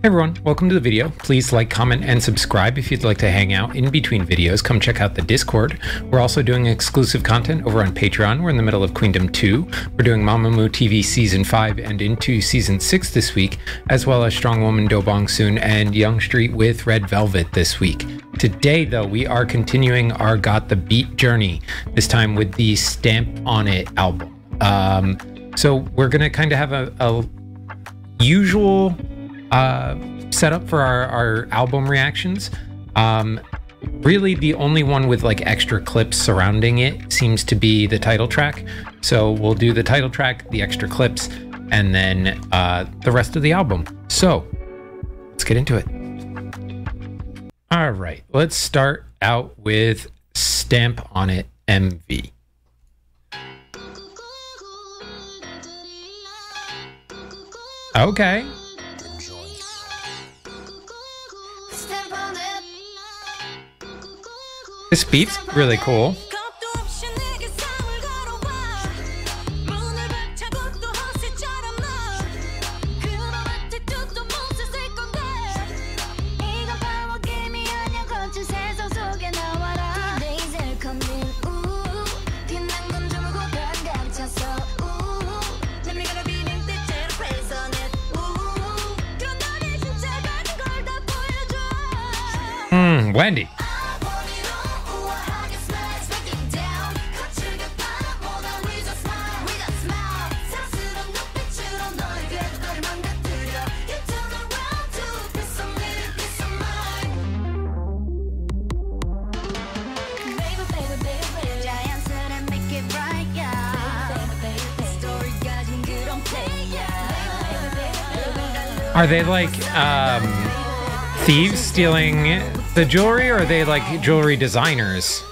Hey everyone, welcome to the video. Please like, comment, and subscribe if you'd like to hang out in between videos. Come check out the Discord. We're also doing exclusive content over on Patreon. We're in the middle of Queendom 2. We're doing Mamamoo TV Season 5 and into Season 6 this week, as well as Strong Woman Dobong soon and Young Street with Red Velvet this week. Today, though, we are continuing our Got the Beat journey, this time with the Stamp On It album. So we're going to kind of have a usual setup for our album reactions. Really the only one with like extra clips surrounding it seems to be the title track. So we'll do the title track, the extra clips, and then the rest of the album. So let's get into it. All right, let's start out with Stamp On It MV. Okay. This beat's really cool. Wendy. Are they like thieves stealing the jewelry, or are they like jewelry designers?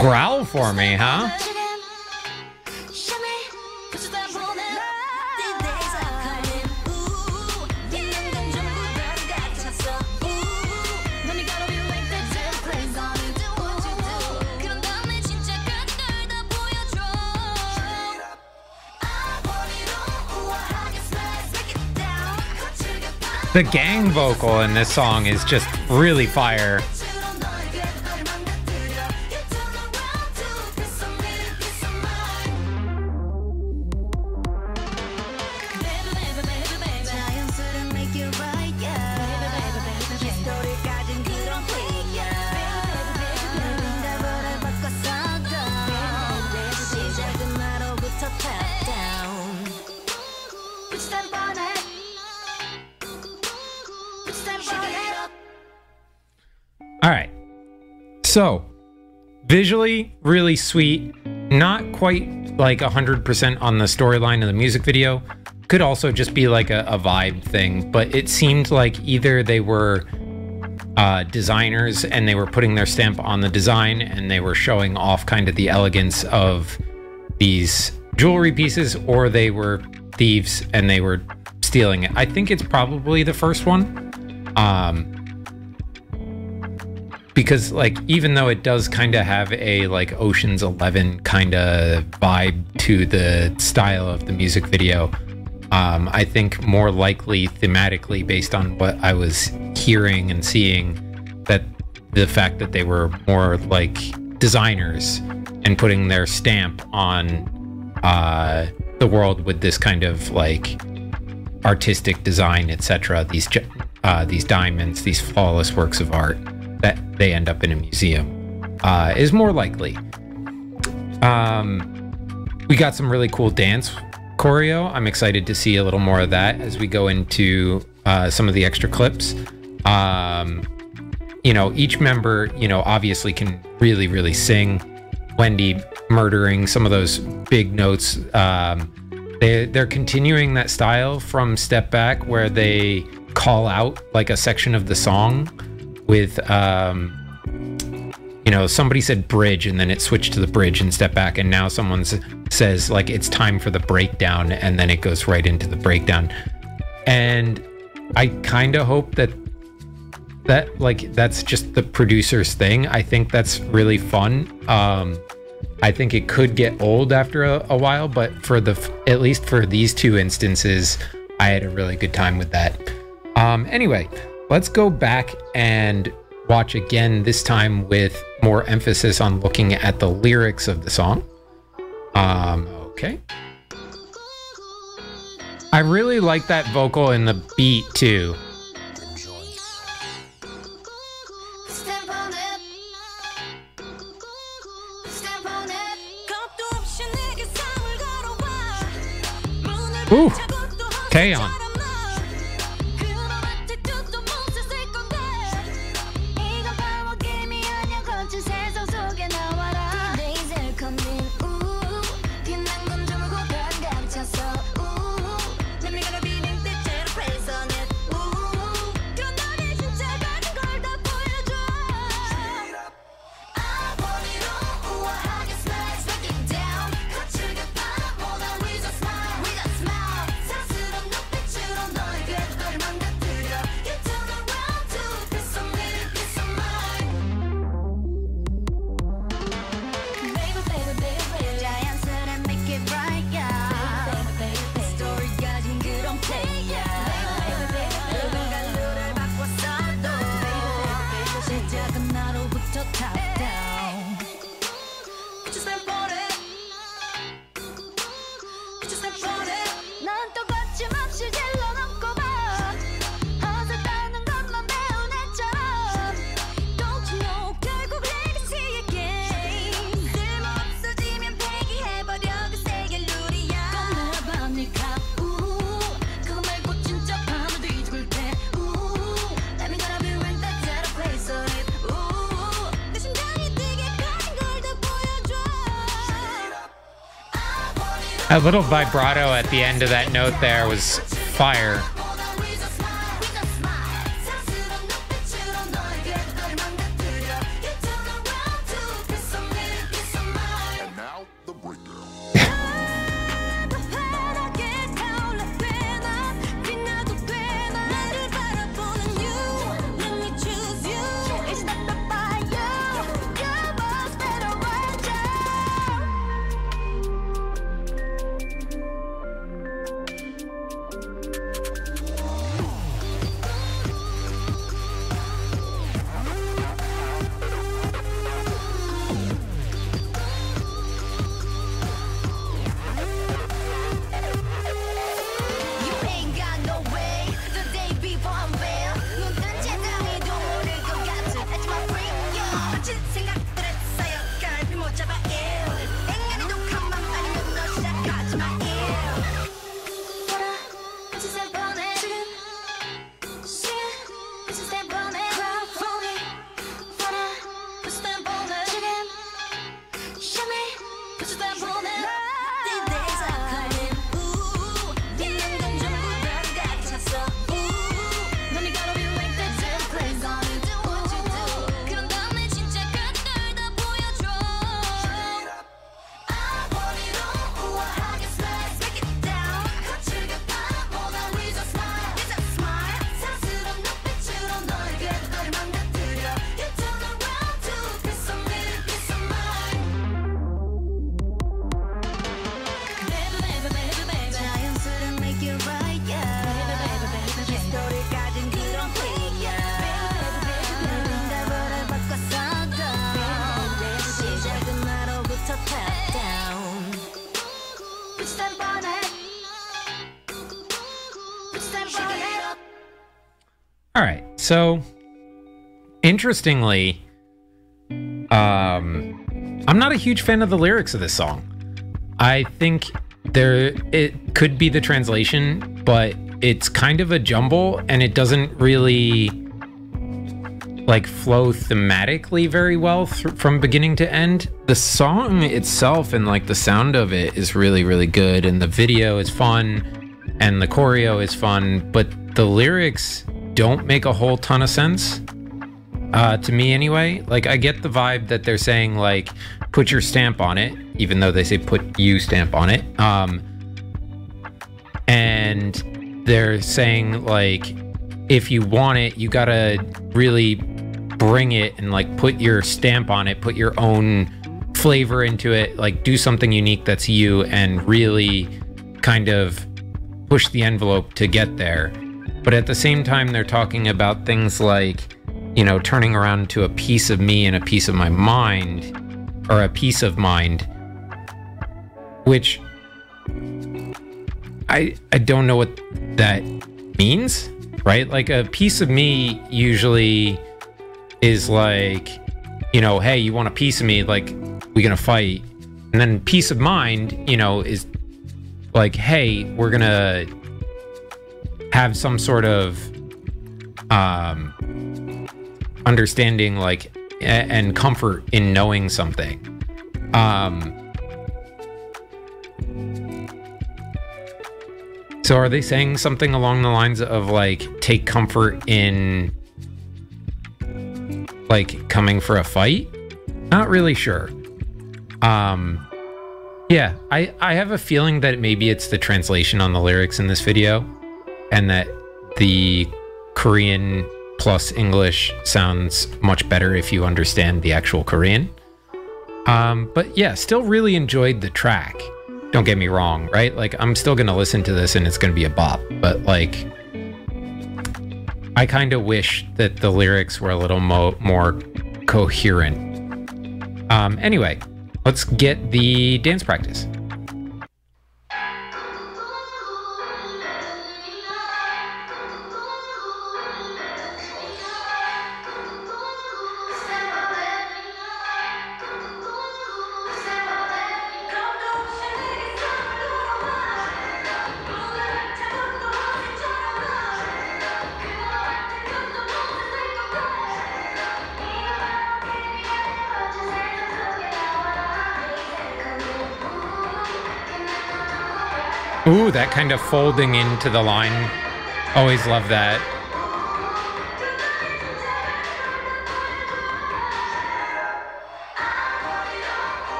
Growl for me, huh? The gang vocal in this song is just really fire. All right, so visually really sweet, not quite like 100% on the storyline of the music video. Could also just be like a vibe thing, but it seemed like either they were designers, and they were putting their stamp on the design, and they were showing off kind of the elegance of these jewelry pieces, or they were thieves and they were stealing it. I think it's probably the first one, because like, even though it does kind of have a like Ocean's 11 kind of vibe to the style of the music video, I think more likely thematically, based on what I was hearing and seeing, that the fact that they were more like designers and putting their stamp on the world with this kind of like artistic design, etc. These diamonds, these flawless works of art that they end up in a museum, is more likely. We got some really cool dance choreo. I'm excited to see a little more of that as we go into some of the extra clips. You know, each member, you know, obviously can really, really sing. Wendy murdering some of those big notes. They're continuing that style from Step Back, where they call out like a section of the song with, you know, somebody said bridge and then it switched to the bridge and Step Back, and now someone says like it's time for the breakdown, and then it goes right into the breakdown. And I kind of hope that like that's just the producer's thing. I think that's really fun. I think it could get old after a while, but for at least for these two instances, I had a really good time with that. Anyway, let's go back and watch again, this time with more emphasis on looking at the lyrics of the song. Okay. I really like that vocal and the beat too. Ooh, Taeyeon. A little vibrato at the end of that note there was fire. All right. So, interestingly, I'm not a huge fan of the lyrics of this song. I think it could be the translation, but it's kind of a jumble and it doesn't really like flow thematically very well from beginning to end. The song itself and like the sound of it is really, really good, and the video is fun and the choreo is fun, but the lyrics don't make a whole ton of sense to me anyway. Like, I get the vibe that they're saying like put your stamp on it, even though they say put you stamp on it, and they're saying like if you want it, you gotta really bring it and like put your stamp on it, put your own flavor into it, like do something unique that's you, and really kind of push the envelope to get there. But at the same time, they're talking about things like, you know, turning around to a piece of me and a piece of my mind, or a piece of mind, which I don't know what that means, right? Like, a piece of me usually is like, you know, hey, you want a piece of me, like, we gonna fight. And then peace of mind, you know, is like, hey, we're gonna have some sort of understanding, like, and comfort in knowing something. So are they saying something along the lines of like, take comfort in like coming for a fight? Not really sure. Yeah, I have a feeling that maybe it's the translation on the lyrics in this video, and that the Korean plus English sounds much better if you understand the actual Korean. But yeah, still really enjoyed the track. Don't get me wrong, right? Like, I'm still gonna listen to this and it's gonna be a bop, but like, I kind of wish that the lyrics were a little more coherent. Anyway, let's get the dance practice. Ooh, that kind of folding into the line. Always love that.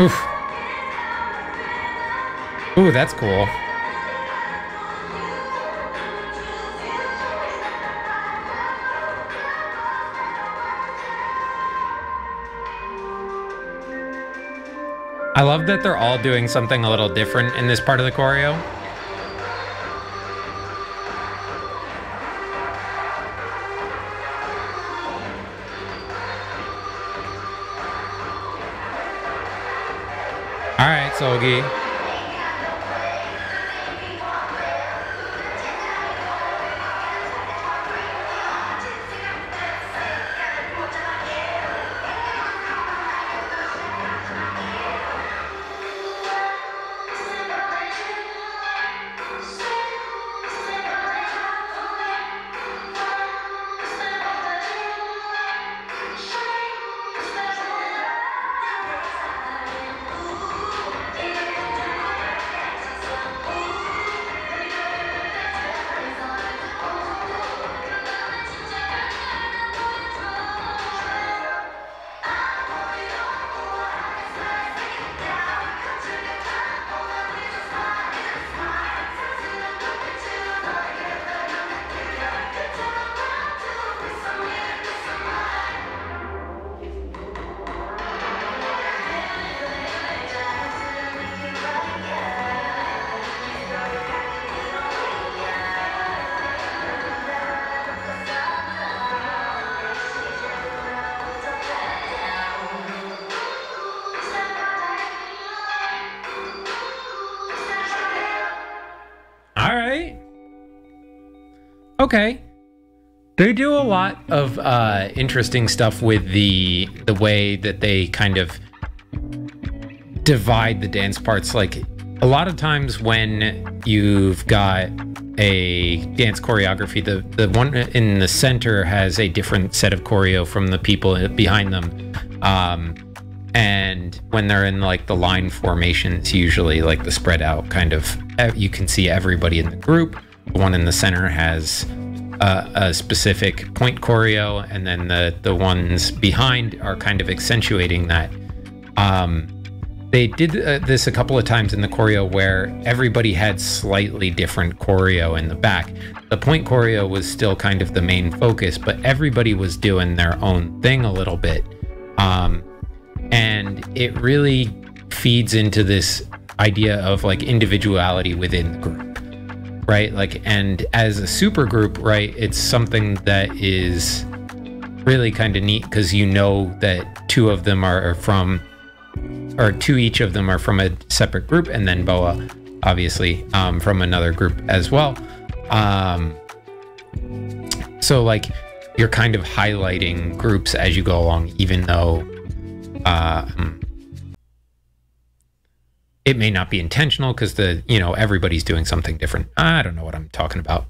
Oof. Ooh, that's cool. I love that they're all doing something a little different in this part of the choreo. All right, Sogi. Okay. They do a lot of interesting stuff with the way that they kind of divide the dance parts. Like a lot of times when you've got a dance choreography, the one in the center has a different set of choreo from the people behind them. And when they're in like the line formations, usually like the spread out kind of, you can see everybody in the group. The one in the center has a specific point choreo, and then the ones behind are kind of accentuating that. They did this a couple of times in the choreo where everybody had slightly different choreo in the back. The point choreo was still kind of the main focus, but everybody was doing their own thing a little bit. And it really feeds into this idea of like individuality within the group, right? Like, and as a super group, right, it's something that is really kind of neat because you know that two of them are from, or two each of them are from a separate group, and then Boa, obviously, from another group as well. So like you're kind of highlighting groups as you go along, even though it may not be intentional because everybody's doing something different. I don't know what I'm talking about.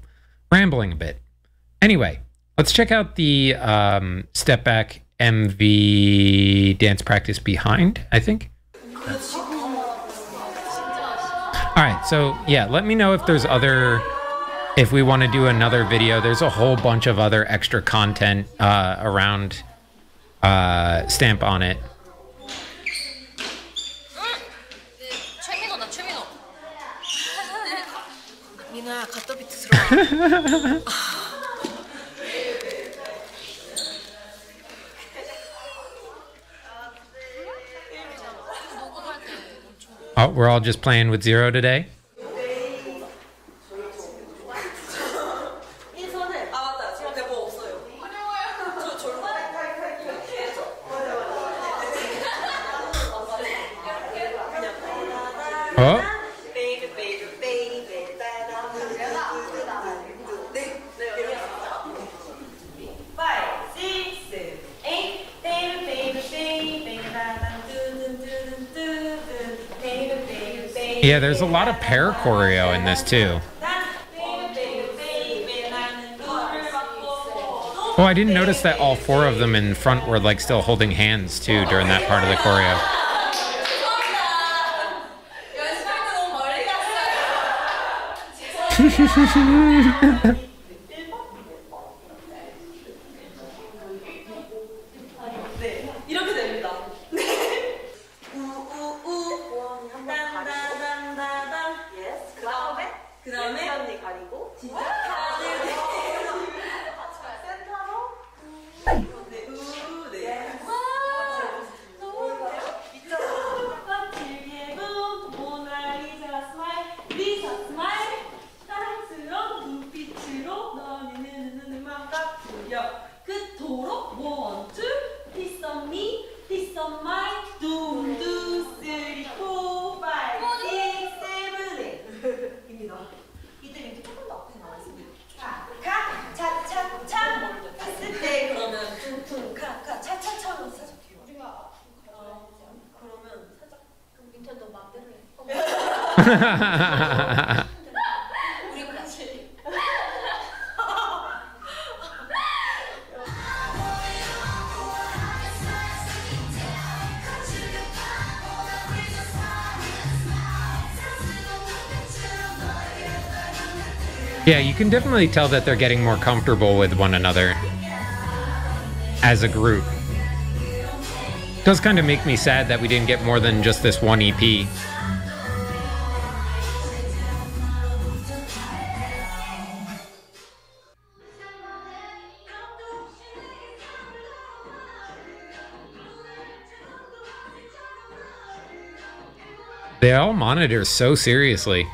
Rambling a bit. Anyway, let's check out the step back MV dance practice behind, I think. All right, so yeah, let me know if there's if we want to do another video. There's a whole bunch of other extra content around Stamp On It. Oh, we're all just playing with Zero today? Oh. Yeah, there's a lot of pair choreo in this too. Oh, I didn't notice that all four of them in front were like still holding hands too during that part of the choreo. Yeah, you can definitely tell that they're getting more comfortable with one another as a group. It does kind of make me sad that we didn't get more than just this one EP. They all monitor so seriously.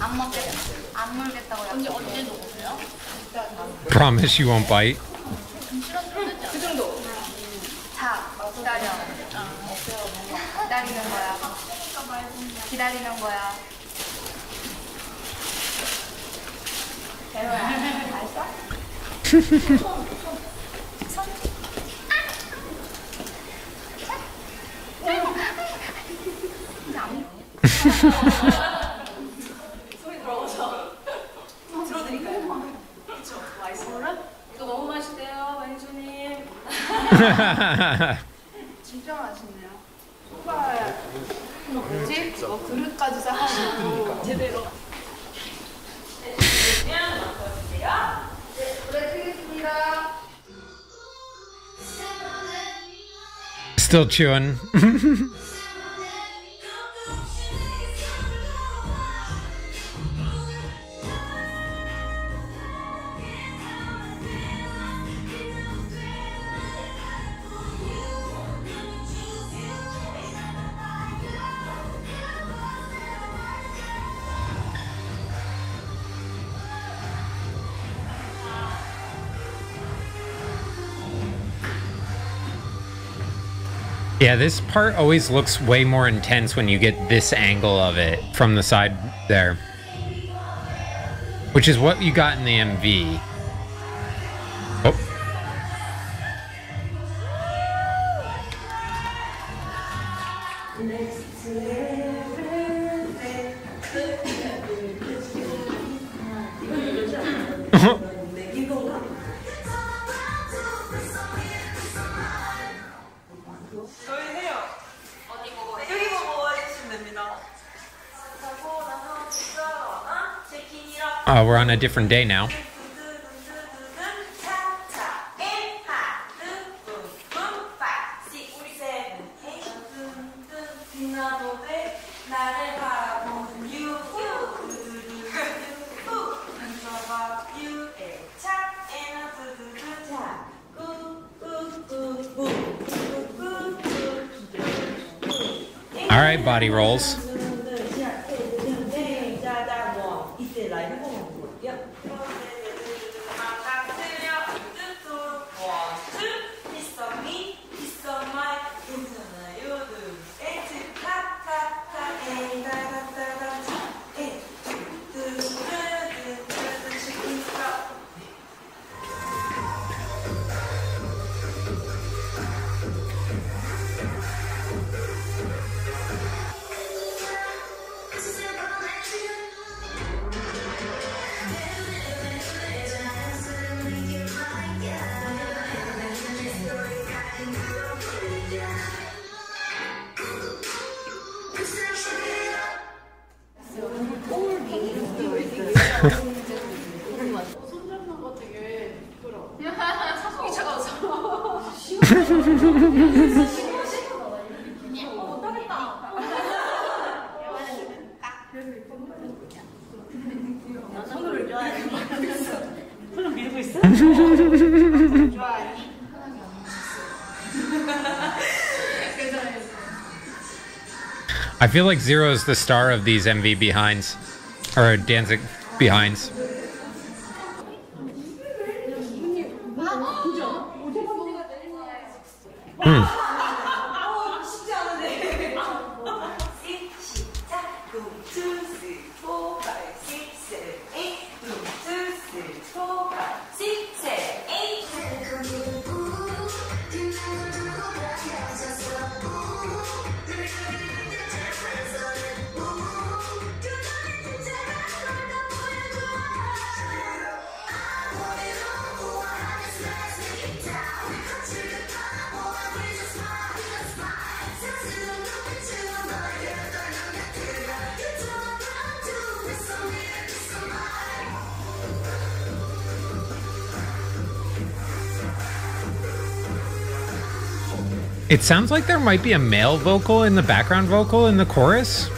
안 먹겠다. 안 물겠다고 언제 먹으세요? Promise you won't bite. 그 정도. 자, 기다려. 기다리는 거야. 기다리는 거야. 대로야, 알았어? 소리 들어보죠. 들어드릴까요? 그렇죠. 맛있어요? 이거 너무 맛있대요, 매니저님. 진짜 맛있네요. 소바 뭐지? 뭐 그릇까지 싸가지고 제대로. Still chewing. Yeah, this part always looks way more intense when you get this angle of it from the side there. Which is what you got in the MV. Oh. We're on a different day now. All right, body rolls. I feel like Zero is the star of these MV behinds, or Danzig behinds. It sounds like there might be a male vocal in the background vocal in the chorus.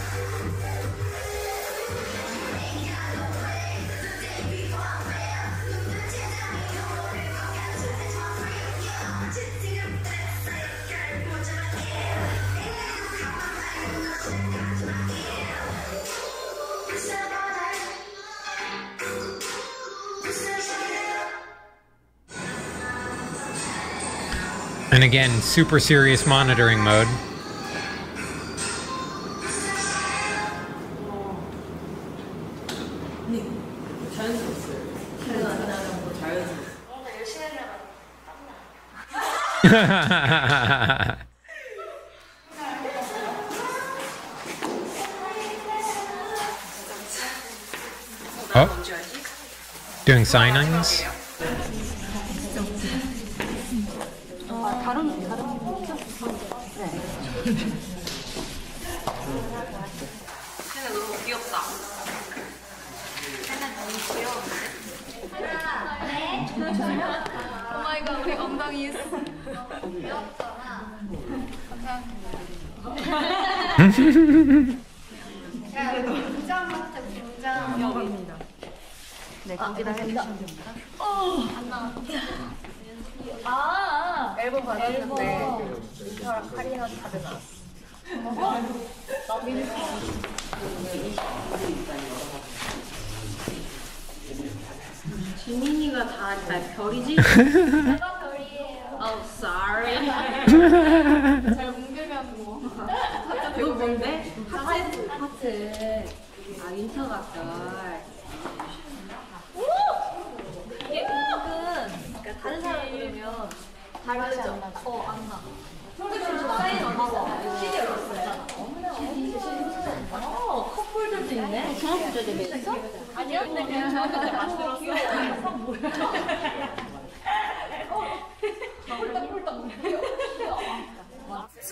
And again, super serious monitoring mode. Oh, doing signings. 쟤네 너무 귀엽다. 쟤네 너무 귀여운데? 오마이갓, 우리 엉덩이 있어. 귀엽잖아. 야, 분장한테 분장. 영입니다. 네, 거기다 해주시면 됩니다. 안 나와. 아, 앨범 받았는데 저랑 카리나 다들 나왔어. 지민이가 다 별이지? 내가 별이에요. Oh, sorry. 잘 뭉개면 뭐. 이거 뭔데? 하트. 아, 인터가 별. 이게 은근, 그러니까 다른 사람 들으면 다르죠? 안 나. 사인 안 나와. CD 열었어요. 커플들도 있네. 중학교 때 맺었어? 아니요, 근데 그냥 중학교 때 만들었어요. 홀딱.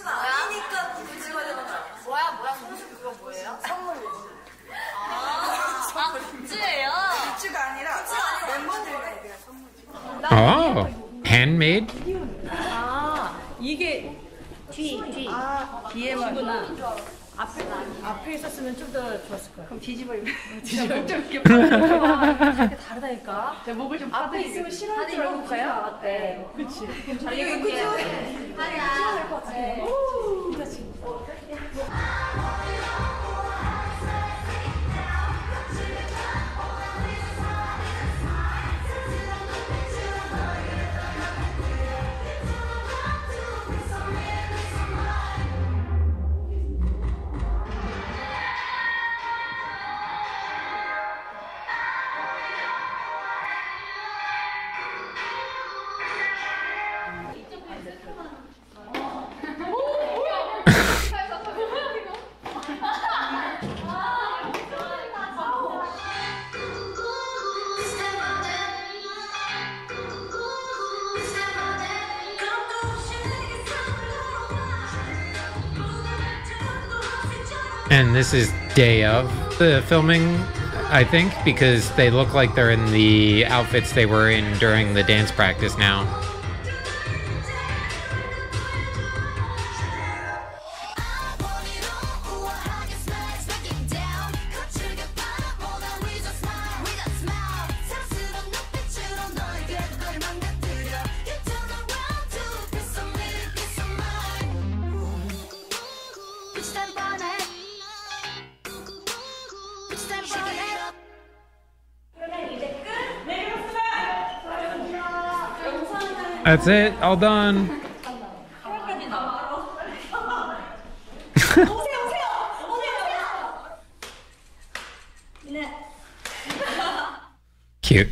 아니니까 굳이 가야 되는 거 아니야? 뭐야, 성수 그거 뭐예요? 선물이지. 굿즈예요? 굿즈가 아니라 멤버들에게 선물. Oh, handmade? 아, 이게 뒤에구나. 앞에 있었으면 좀 더 좋았을 거야. 그럼 뒤집어 입으면 좀 이렇게 다르다니까. 내 목을 좀 앞에 있으면 싫어할 줄 알고 가요. 네, 그렇지. 이게 그죠? 아니야. And this is day of the filming, I think, because they look like they're in the outfits they were in during the dance practice now. That's it, all done. Cute.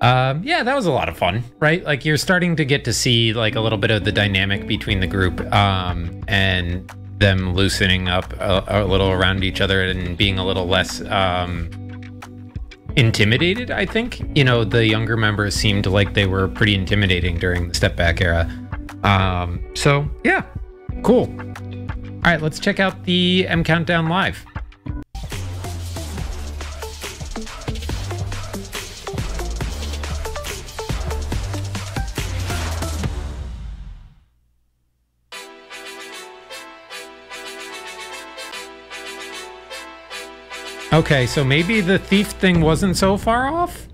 Yeah, that was a lot of fun, right? Like you're starting to get to see like a little bit of the dynamic between the group and them loosening up a little around each other and being a little less intimidated, I think. You know, the younger members seemed like they were pretty intimidating during the step back era. So yeah, cool. All right, let's check out the M Countdown live. Okay, so maybe the thief thing wasn't so far off?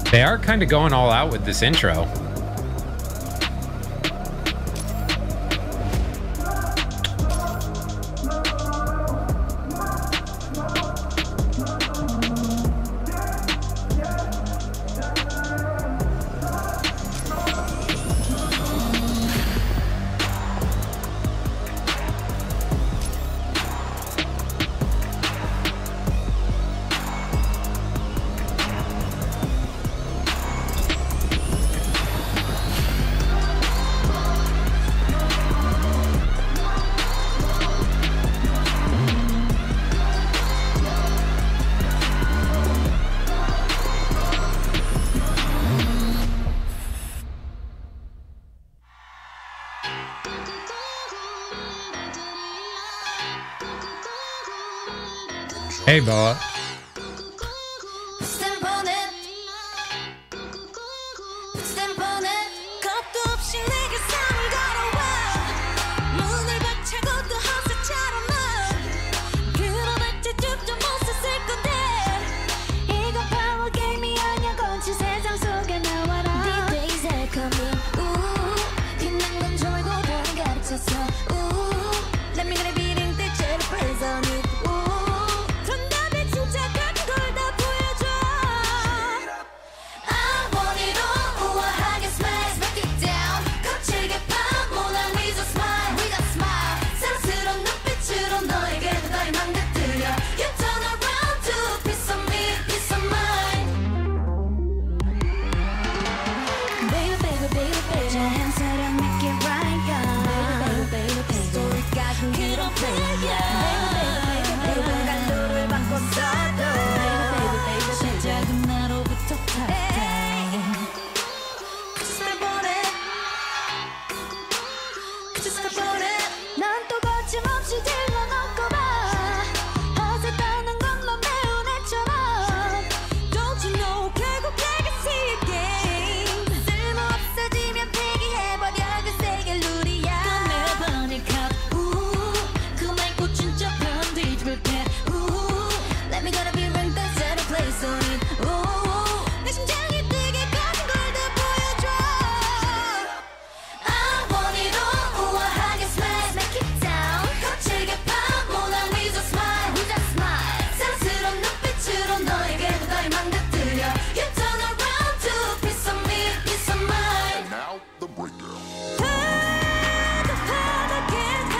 They are kind of going all out with this intro. Hey, Boa.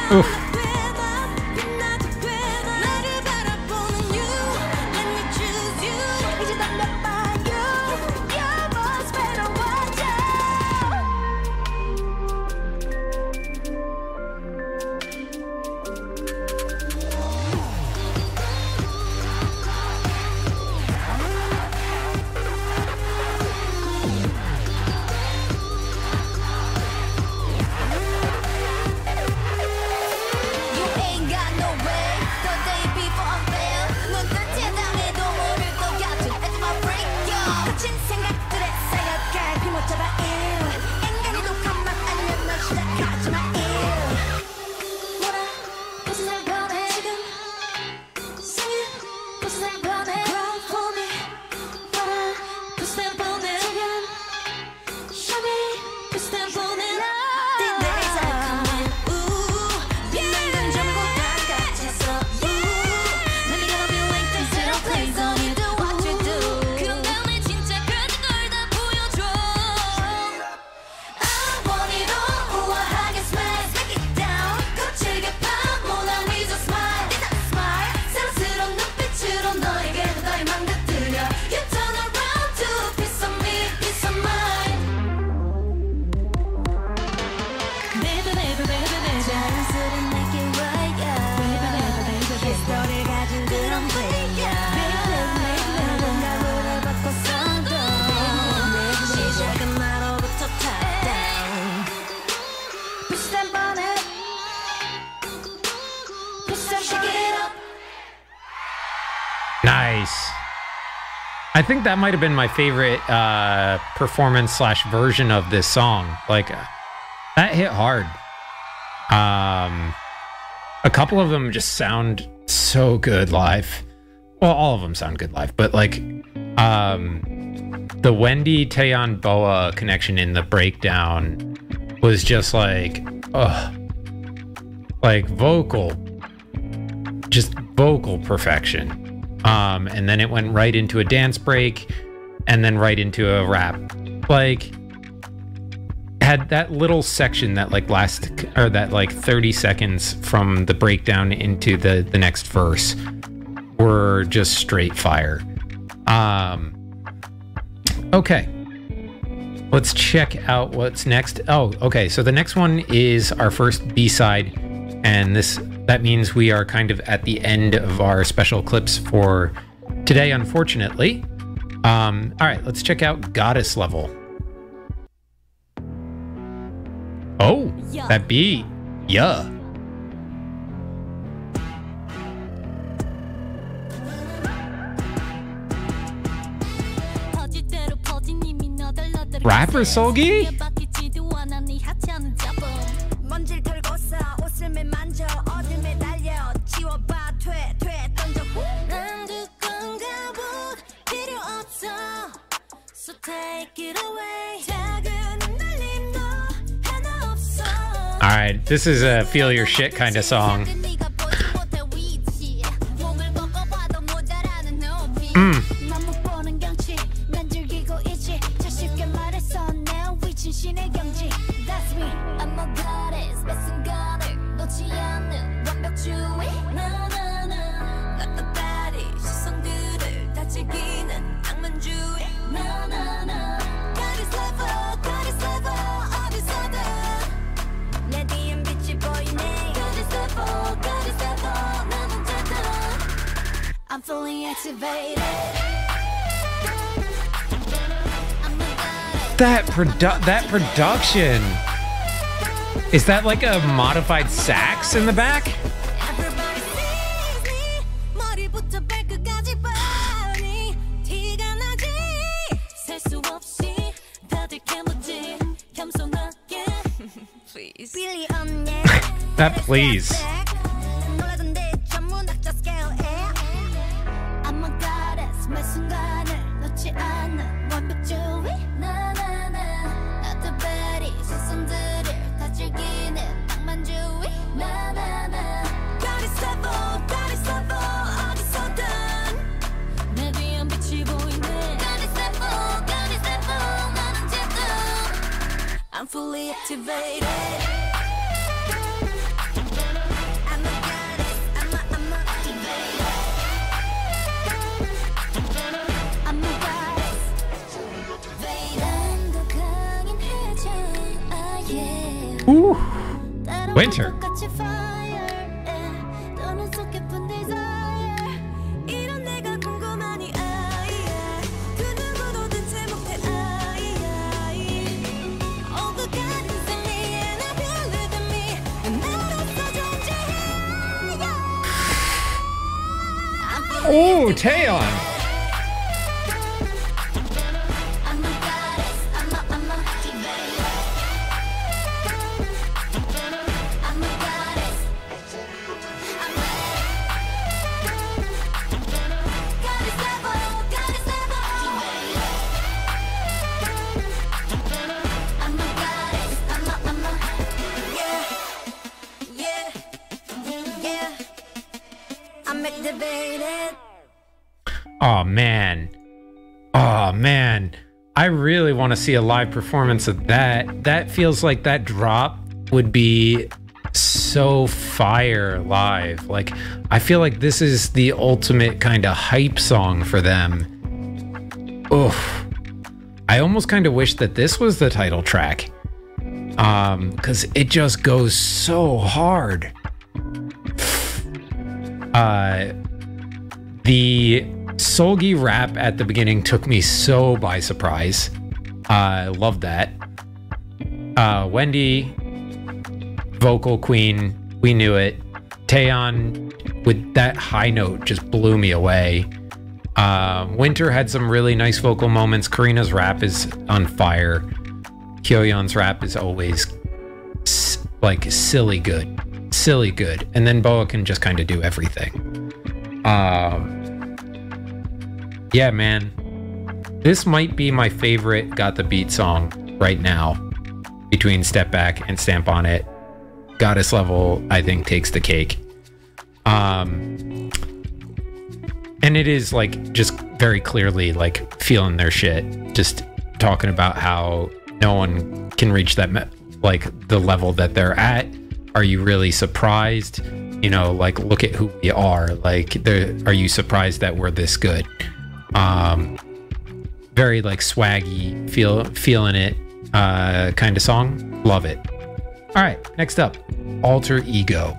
Oof. Nice. I think that might have been my favorite performance slash version of this song. Like, that hit hard. A couple of them just sound so good live. Well, all of them sound good live, but like the Wendy Taeyeon Boa connection in the breakdown was just like, like vocal perfection. And then it went right into a dance break and then right into a rap. Like, had that little section that like that like 30 seconds from the breakdown into the next verse were just straight fire. Okay, let's check out what's next. Oh, okay, so the next one is our first B-side, and that means we are kind of at the end of our special clips for today, unfortunately. All right, let's check out Goddess Level. Oh, yeah. That beat. Yeah. Rapper Solgi? Alright, this is a feel your shit kind of song. I'm fully activated. That production. Is that like a modified sax in the back? Everybody sees me. 머리부터 발끝까지 뻔히 티가 나지. 셀 수 없이 다들 캐묻지. 겸손하게. Please. Billy 언니. That please. I'm fully activated. Ooh. Winter. Oh, Taeyeon. Oh man. Oh man. I really want to see a live performance of that. That feels like that drop would be so fire live. Like, I feel like this is the ultimate kind of hype song for them. Oof. I almost kind of wish that this was the title track. Because it just goes so hard. The Solgi rap at the beginning took me so by surprise. I love that. Wendy, vocal queen, we knew it. Taeyeon with that high note just blew me away. Winter had some really nice vocal moments. Karina's rap is on fire. Hyoyeon's rap is always like silly good. Silly good. And then Boa can just kind of do everything. Yeah, man. This might be my favorite Got the Beat song right now. Between Step Back and Stamp on It. Goddess Level, I think, takes the cake. And it is like just very clearly like feeling their shit. Just talking about how no one can reach that, like the level that they're at. Are you really surprised? You know, like, look at who we are. Like, are you surprised that we're this good? Very like swaggy, feeling it kind of song. Love it. All right, next up, Alter Ego.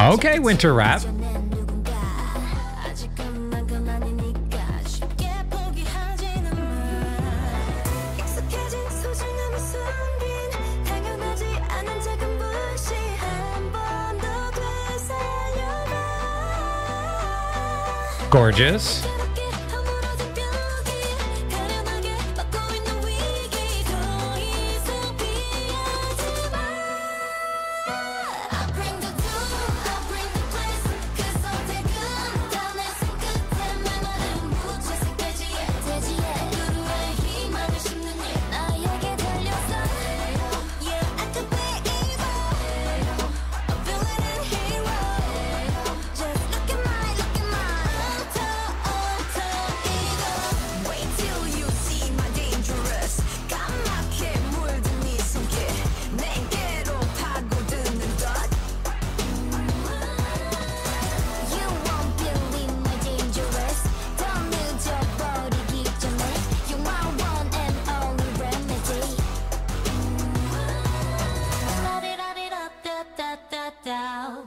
Okay, winter rap. Gorgeous.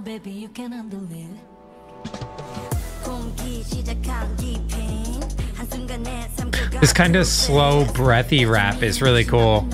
Baby, you can handle it. This kind of slow, breathy rap is really cool.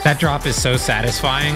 That drop is so satisfying.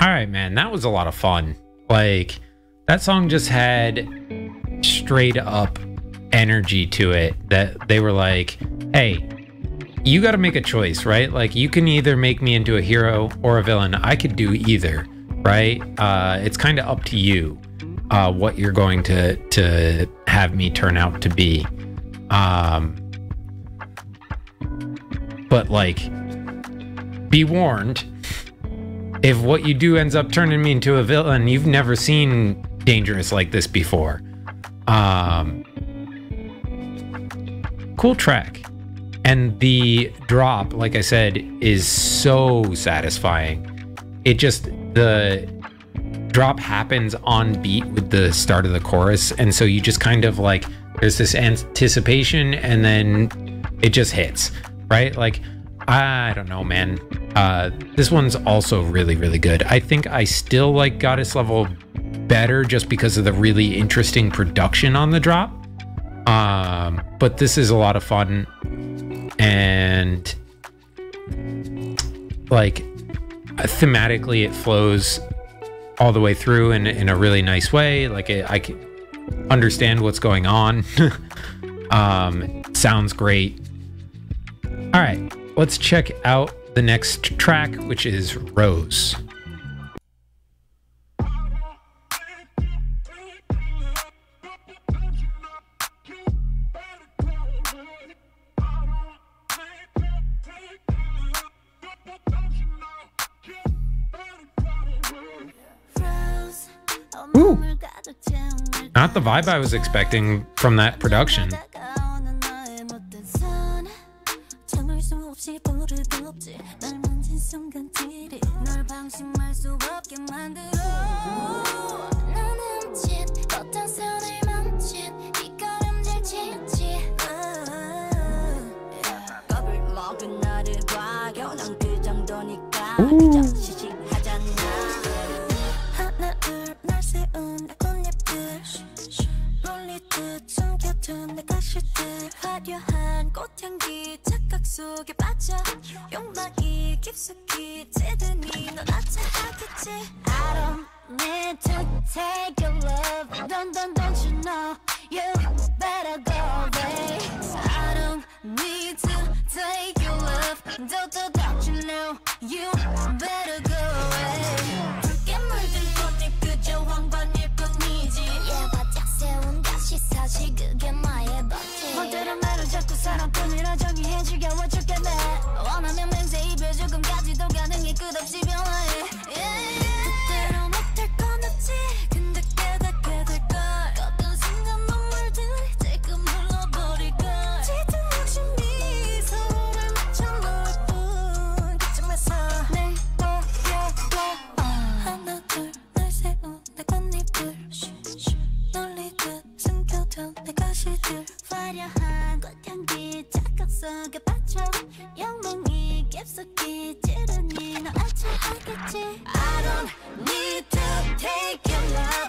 All right, man, that was a lot of fun. Like, that song just had straight up energy to it that they were like, hey, you got to make a choice, right? Like, you can either make me into a hero or a villain. I could do either, right? It's kind of up to you what you're going to have me turn out to be. But, like, be warned. If what you do ends up turning me into a villain, you've never seen Dangerous like this before. Cool track. And the drop, like I said, is so satisfying. The drop happens on beat with the start of the chorus. And so you just kind of like, there's this anticipation and then it just hits, right? Like, I don't know, man. This one's also really, really good. I think I still like Goddess Level better just because of the really interesting production on the drop. But this is a lot of fun. And like thematically it flows all the way through in a really nice way. Like understand what's going on. Sounds great. All right, let's check out the next track, which is Rose. Ooh, not the vibe I was expecting from that production. Ooh.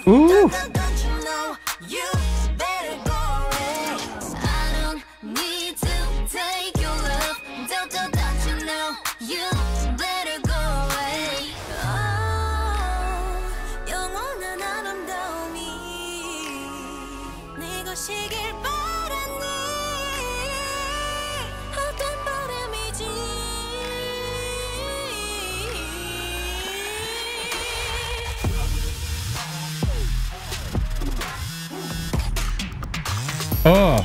Ooh. Oh,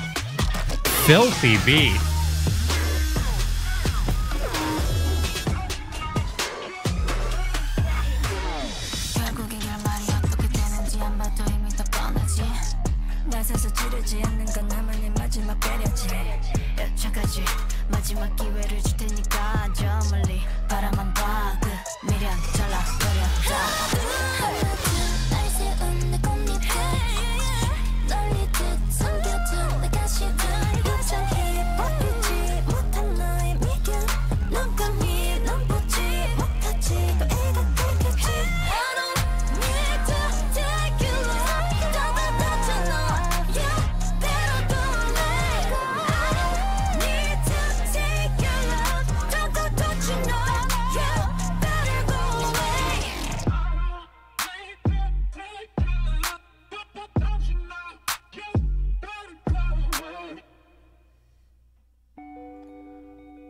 filthy beat.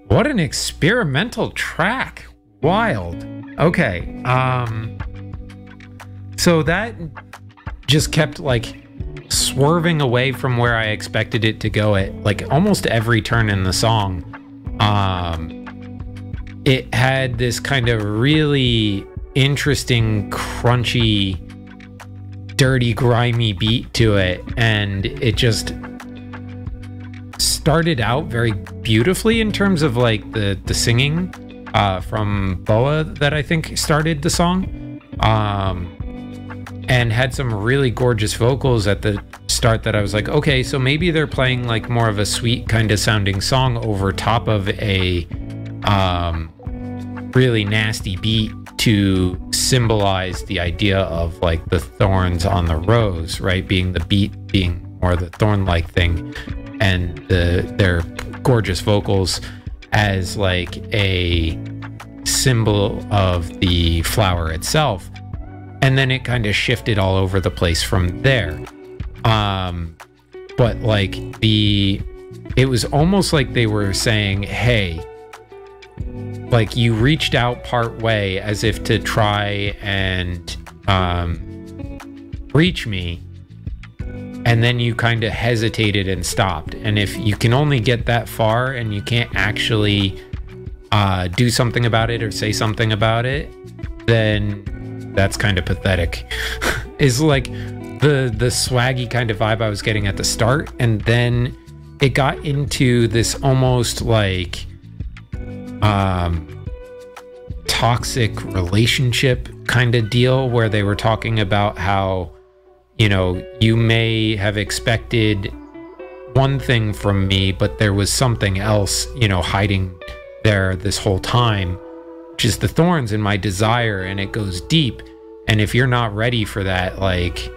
What an experimental track. Wild. Okay. So that just kept like swerving away from where I expected it to go at like almost every turn in the song. It had this kind of really interesting, crunchy, dirty, grimy beat to it, and it just started out very beautifully in terms of like the singing from Boa that I think started the song, and had some really gorgeous vocals at the start that I was like, okay, so maybe they're playing like more of a sweet kind of sounding song over top of a really nasty beat to symbolize the idea of like the thorns on the rose, right? Being the beat being more the thorn-like thing, and their gorgeous vocals as like a symbol of the flower itself. And then it kind of shifted all over the place from there. But like it was almost like they were saying, hey, like you reached out part way as if to try and reach me, and then you kind of hesitated and stopped. And if you can only get that far and you can't actually do something about it or say something about it, then that's kind of pathetic. Is like the swaggy kind of vibe I was getting at the start, and then it got into this almost like toxic relationship kind of deal where they were talking about how, you know, you may have expected one thing from me, but there was something else, you know, hiding there this whole time, which is the thorns in my desire, and it goes deep. And if you're not ready for that, like,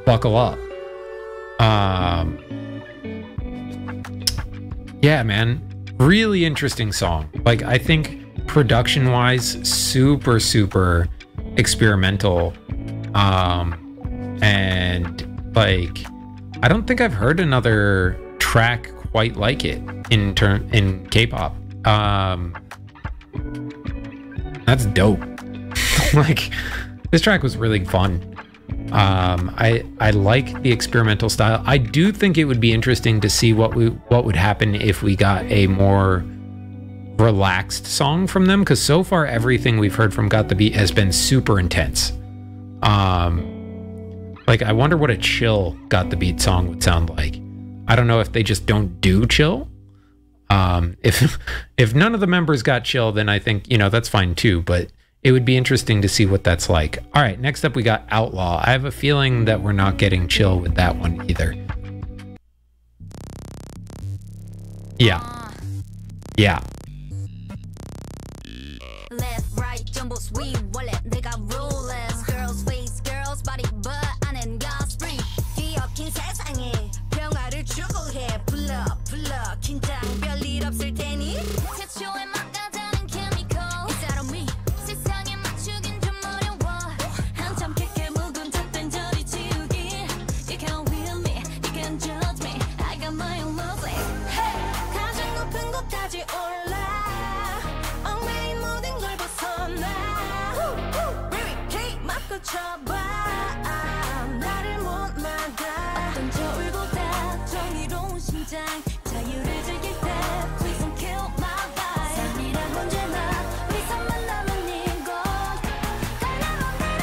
buckle up. Yeah, man, really interesting song. Like, I think production wise, super experimental. And like, I don't think I've heard another track quite like it in K-pop. That's dope. Like, this track was really fun. I like the experimental style. I do think it would be interesting to see what would happen if we got a more relaxed song from them, because so far everything we've heard from Got the Beat has been super intense. Like, I wonder what a chill Got the Beat song would sound like. I don't know if they just don't do chill. If none of the members got chill, then I think, you know, that's fine too, but it would be interesting to see what that's like. All right, next up we got Outlaw. I have a feeling that we're not getting chill with that one either. Yeah. Left, right, jumbo sweet wallet. They got rollers, girls face, girls body, but 안엔 God's free. 뒤엎인 세상에 평화를 추구해. 불러 긴장 별일 없을 테니. 태초에 막가자는 chemical. Is that on me? 세상에 맞추긴 좀 어려워. 한참 깊게 묵은 잣된 저리 지우기. You can't win me, you can't judge me. I got my own love life. Hey, 가장 높은 곳까지 올라. 엉매인 모든 걸 벗어나. Barricade 막고 쳐봐. 나를 못 막아. 어떤 저울보다 정의로운 심장. 자유를 즐길 때 Please don't kill my vibe. 삶이란 언제나 위선만 남은 이곳. 달려온 대로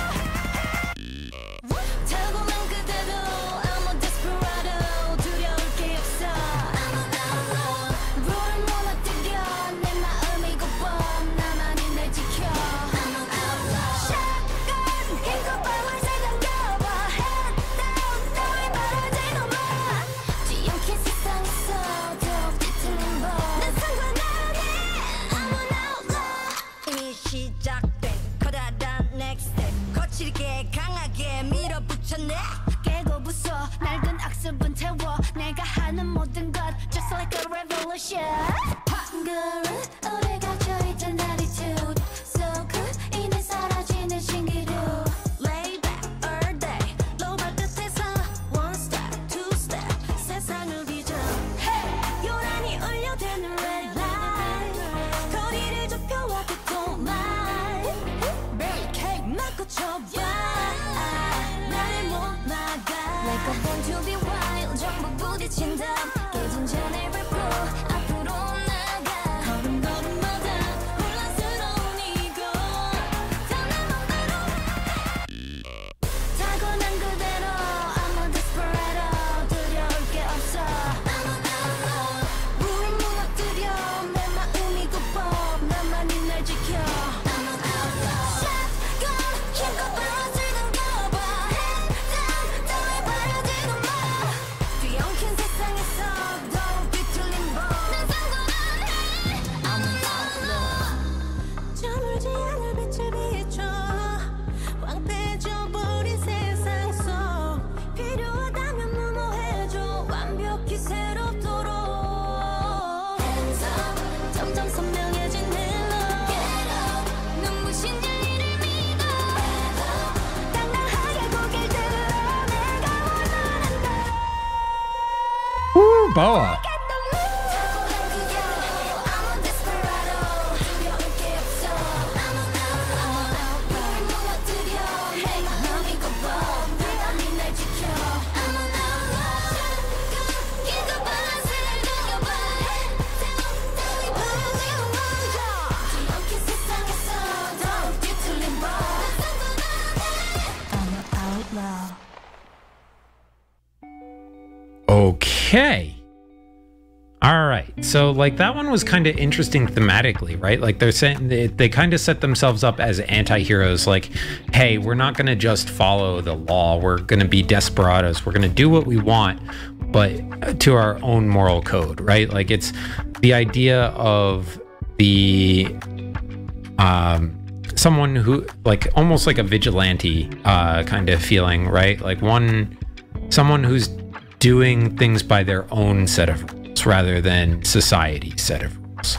타고난 그대로 I'm a desperado. 두려울 게 없어. I'm an outlaw. 룰을 무너뜨려 내 마음이 고범. 나만이 날 지켜. I'm an outlaw. Shotgun 힘껏 발활세 당겨봐. Head down 따위 바라지도 마. 뒤엉킨 세상에서 더욱 뒤틀린 법. 난 상관없네. I'm an outlaw. 이미 시작된 커다란 next step. 거칠게 강하게 밀어붙였네. 깨고 부숴 낡은 악습은 태워. 내가 하는 모든 것 just like a revolution. girl은 오래 갇혀있던 attitude so good 이내 사라지는 신기루. Lay back all day 로발 끝에서 one step two step 세상을 뒤져. Hey, 요란히 울려대는 red light 거리를 좁혀와 don't mind. Barricade 막고 쳐봐. 나를 못 막아. Like a born to be wild 전부 부딪힌다. 깨진 전에 밟고 앞으로 나가. 걸음걸음마다 혼란스러운 이곳. 다 내 맘대로. 타고난 그대로 I'm a desperado. 두려울 게 없어. I'm an outlaw. 룰을 무너뜨려 내 마음이 고법. 나만이 날 지켜. I'm an outlaw. Shotgun 힘껏 발화질 당겨봐. Head down 따위 바라지도 마. 뒤엉킨 세상에서 Boa. Okay. All right. So like that one was kind of interesting thematically, right? Like they're saying they kind of set themselves up as anti-heroes. Like, hey, we're not going to just follow the law. We're going to be desperados. We're going to do what we want, but to our own moral code, right? Like it's the idea of the someone who like almost like a vigilante kind of feeling, right? Like someone who's doing things by their own set of rules rather than society's set of rules.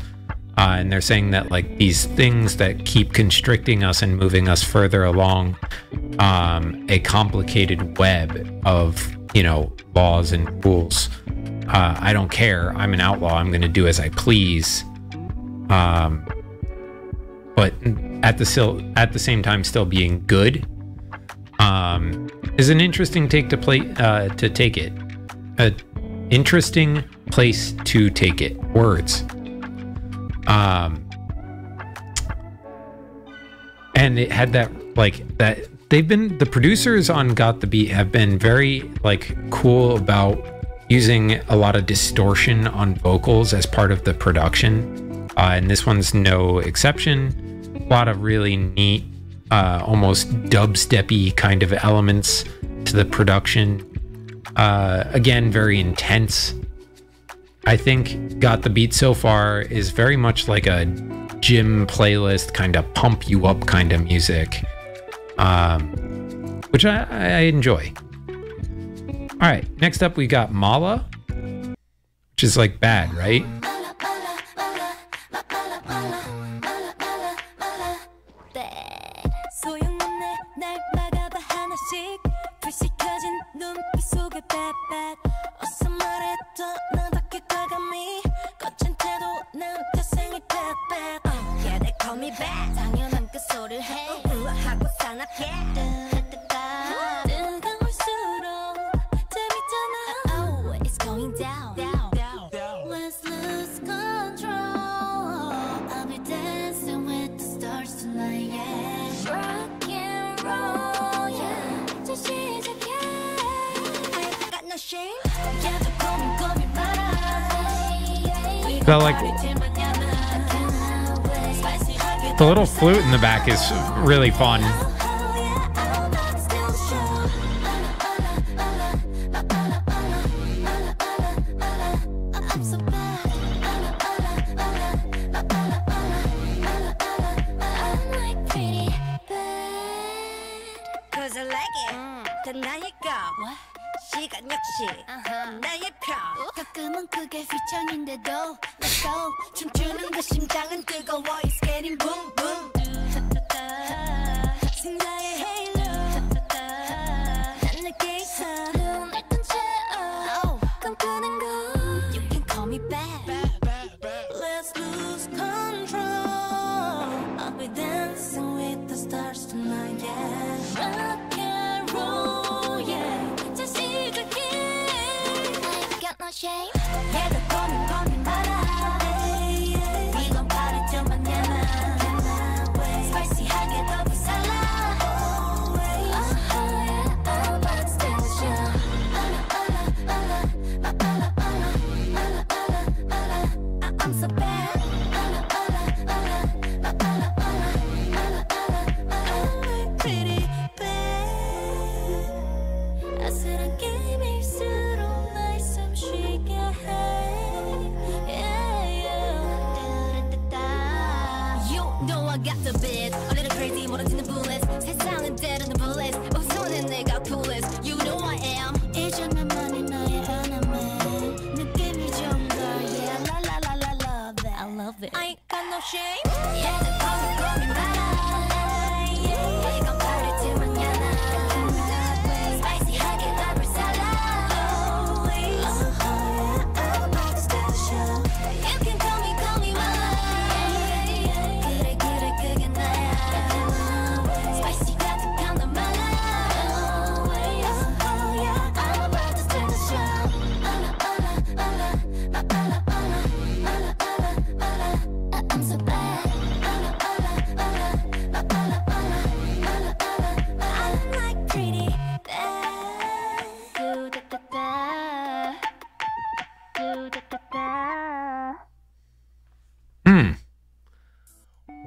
And they're saying that like these things that keep constricting us and moving us further along a complicated web of, you know, laws and rules. I don't care. I'm an outlaw. I'm going to do as I please. But at the same time, still being good is an interesting take to take it. An interesting place to take it. Words. And it had that like that. The producers on Got the Beat have been very like cool about using a lot of distortion on vocals as part of the production. And this one's no exception. A lot of really neat, almost dubstep-y kind of elements to the production. Again, very intense. I think Got the Beat so far is very much like a gym playlist, kind of pump you up kind of music, which I enjoy. All right, next up we got Mala, which is like bad, right? So like the little flute in the back is really fun. 가끔은 그게 휘청인데도 Let's go 춤추는 그 심장은 뜨거워 It's getting boom boom 생사의 halo 난 내게 있어 눈을 뜬 채 꿈꾸는 거 You can call me bad Let's lose control I'll be dancing with the stars tonight yeah Rock and roll yeah 다시 시작해 no shame. Yeah, the coming 이건 바로 좀 만나나. Spicy 하게 더 불살라.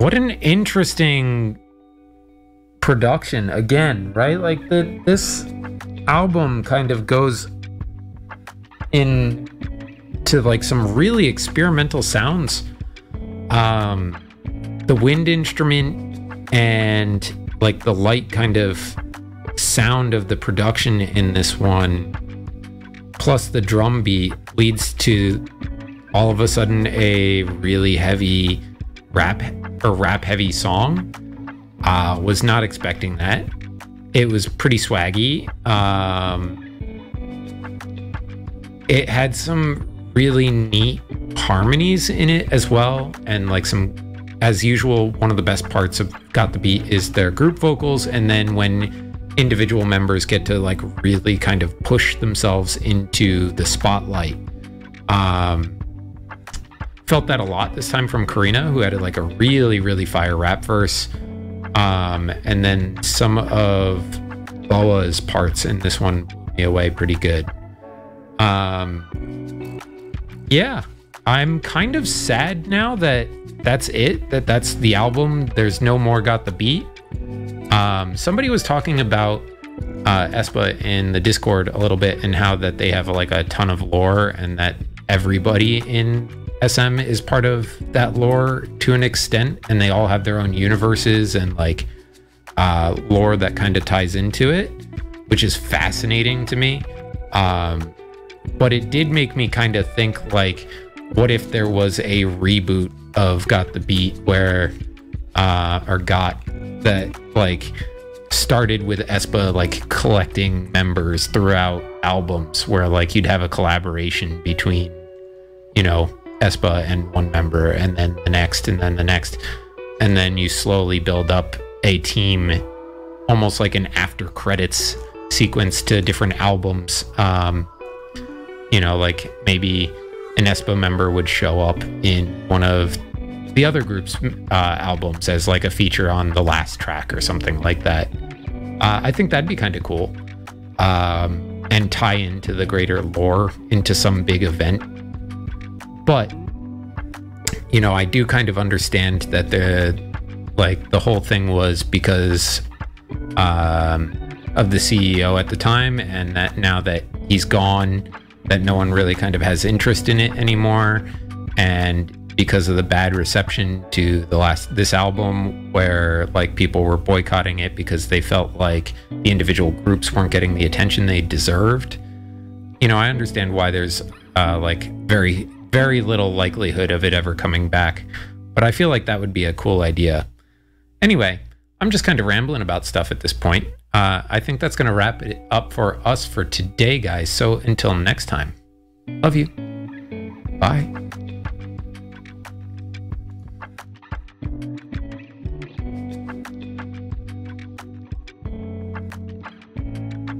what an interesting production again, right? Like this album kind of goes into like some really experimental sounds. The wind instrument and like the light kind of sound of the production in this one, plus the drum beat, leads to all of a sudden a really heavy rap heavy song. Was not expecting that. It was pretty swaggy. It had some really neat harmonies in it as well, and like some, as usual, one of the best parts of Got the Beat is their group vocals, and then when individual members get to like really kind of push themselves into the spotlight. Felt that a lot this time from Karina, who had like a really fire rap verse, and then some of Boa's parts in this one blew me away pretty good. Yeah, I'm kind of sad now that that's it, that's the album. There's no more Got the Beat. Somebody was talking about Espa in the Discord a little bit, and how that they have like a ton of lore, and that everybody in SM is part of that lore to an extent, and they all have their own universes and like lore that kind of ties into it, which is fascinating to me. But it did make me kind of think, like, what if there was a reboot of Got the Beat where or Got, that like started with Espa like collecting members throughout albums, where like you'd have a collaboration between, you know, Espa and one member, and then the next, and then the next, and then you slowly build up a team, almost like an after credits sequence to different albums. You know, like maybe an Espa member would show up in one of the other group's albums as like a feature on the last track or something like that. I think that'd be kind of cool, and tie into the greater lore, into some big event. But, you know, I do kind of understand that the whole thing was because of the CEO at the time, and that now that he's gone, that no one really kind of has interest in it anymore, and because of the bad reception to this album, where like people were boycotting it because they felt like the individual groups weren't getting the attention they deserved. You know, I understand why there's like very little likelihood of it ever coming back, but I feel like that would be a cool idea. Anyway, I'm just kind of rambling about stuff at this point. I think that's going to wrap it up for us for today, guys. So until next time, love you. Bye.